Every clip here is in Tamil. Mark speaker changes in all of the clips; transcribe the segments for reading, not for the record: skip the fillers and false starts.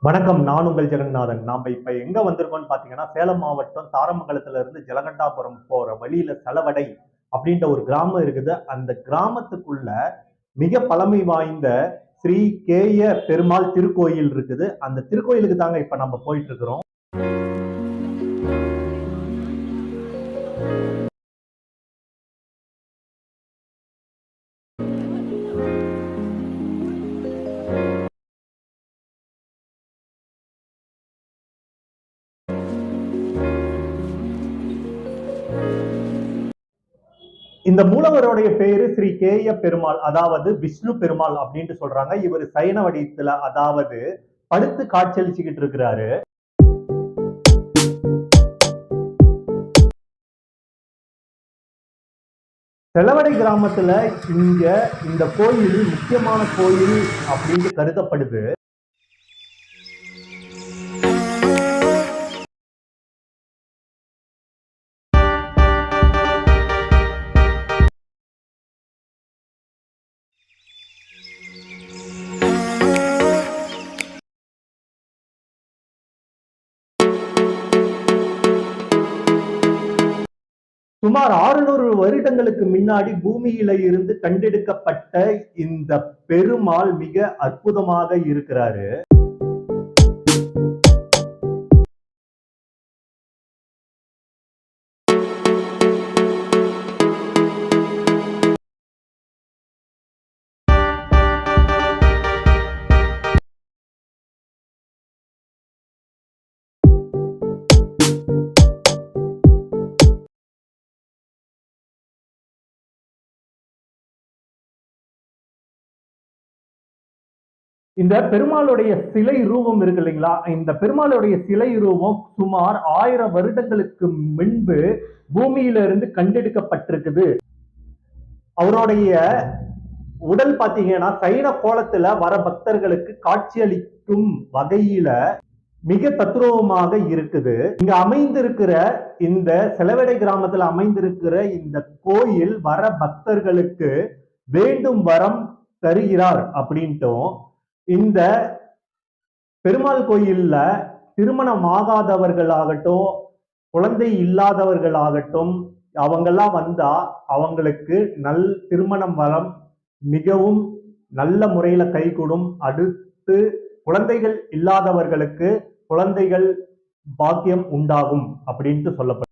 Speaker 1: வணக்கம். நான் உங்கள் ஜெகநாதன். நாம இப்ப எங்க வந்திருக்கோம்னு பாத்தீங்கன்னா, சேலம் மாவட்டம் தாரமங்கலத்துல இருந்து ஜலகண்டாபுரம் போற வழியில செலவடை அப்படின்ற ஒரு கிராமம் இருக்குது. அந்த கிராமத்துக்குள்ள மிக பழமை வாய்ந்த ஸ்ரீ கேய பெருமாள் திருக்கோயில் இருக்குது. அந்த திருக்கோயிலுக்கு தாங்க இப்ப நம்ம போயிட்டு இருக்கிறோம். இந்த மூலவருடைய பேரு ஸ்ரீ கேய பெருமாள், அதாவது விஷ்ணு பெருமாள் அப்படின்ட்டு சொல்றாங்க. இவர் சயன வடிவத்துல, அதாவது படுத்து காட்சியளிச்சுக்கிட்டு இருக்கிறாரு. செலவடை கிராமத்துல இந்த கோயில் முக்கியமான கோயில் அப்படின்னு கருதப்படுது. சுமார் 600 வருடங்களுக்கு முன்னாடி பூமியில இருந்து கண்டெடுக்கப்பட்ட இந்த பெருமாள் மிக அற்புதமாக இருக்கிறாரு. இந்த பெருமாளுடைய சிலை ரூபம் இருக்கு இல்லைங்களா? இந்த பெருமாளுடைய சிலை ரூபம் சுமார் 1000 வருடங்களுக்கு முன்பு பூமியில இருந்து கண்டெடுக்கப்பட்டிருக்குது. அவருடைய உடல் பாத்தீங்கன்னா சைன கோலத்துல வர பக்தர்களுக்கு காட்சியளிக்கும் வகையில மிக தத்ரூபமாக இருக்குது. இங்க அமைந்திருக்கிற இந்த செலவடை கிராமத்துல அமைந்திருக்கிற இந்த கோயில் வர பக்தர்களுக்கு வேண்டும் வரம் தருகிறார் அப்படின்ட்டும், இந்த பெருமாள் கோயில்ல திருமணம் ஆகாதவர்களாகட்டும், குழந்தை இல்லாதவர்களாகட்டும், அவங்கெல்லாம் வந்தா அவங்களுக்கு திருமணம் வரம் மிகவும் நல்ல முறையில கைகூடும். அடுத்து குழந்தைகள் இல்லாதவர்களுக்கு குழந்தைகள் பாக்கியம் உண்டாகும் அப்படின்ட்டு சொல்லப்படும்.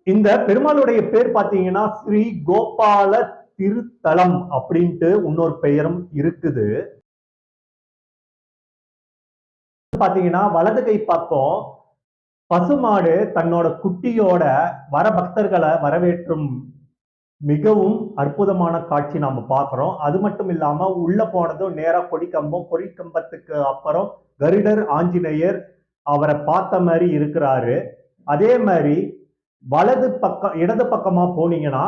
Speaker 1: இந்த பெருமாளுடைய பேர் பாத்தீங்கன்னா ஸ்ரீ கோபால திருத்தலம் அப்படின்ட்டு இன்னொரு பெயரும் இருக்குது. பாத்தீங்கன்னா வலது கை பக்கம் பசுமாடு தன்னோட குட்டியோட வர பக்தர்களை வரவேற்றும் மிகவும் அற்புதமான காட்சி நாம பார்க்கிறோம். அது மட்டும் இல்லாம உள்ள போனதும் நேரா கொடிக்கம்பத்துக்கு அப்புறம் கருடர் ஆஞ்சநேயர் அவரை பார்த்த மாதிரி இருக்கிறாரு. அதே மாதிரி இடது பக்கமா போனீங்கன்னா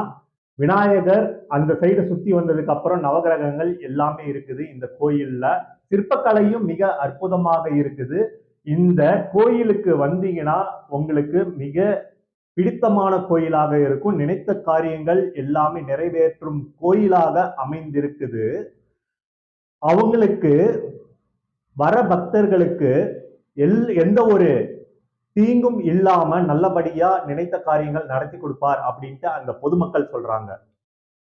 Speaker 1: விநாயகர், அந்த சைடு சுத்தி வந்ததுக்கு அப்புறம் நவகிரகங்கள் எல்லாமே இருக்குது. இந்த கோயில்ல சிற்பக்கலையும் மிக அற்புதமாக இருக்குது. இந்த கோயிலுக்கு வந்தீங்கன்னா உங்களுக்கு மிக பிடித்தமான கோயிலாக இருக்கும். நினைத்த காரியங்கள் எல்லாமே நிறைவேற்றும் கோயிலாக அமைந்திருக்குது. அவங்களுக்கு வர பக்தர்களுக்கு எந்த ஒரு தீங்கும் இல்லாம நல்லபடியா நினைத்த காரியங்கள் நடத்தி கொடுப்பார் அப்படின்ட்டு அந்த பொதுமக்கள் சொல்றாங்க.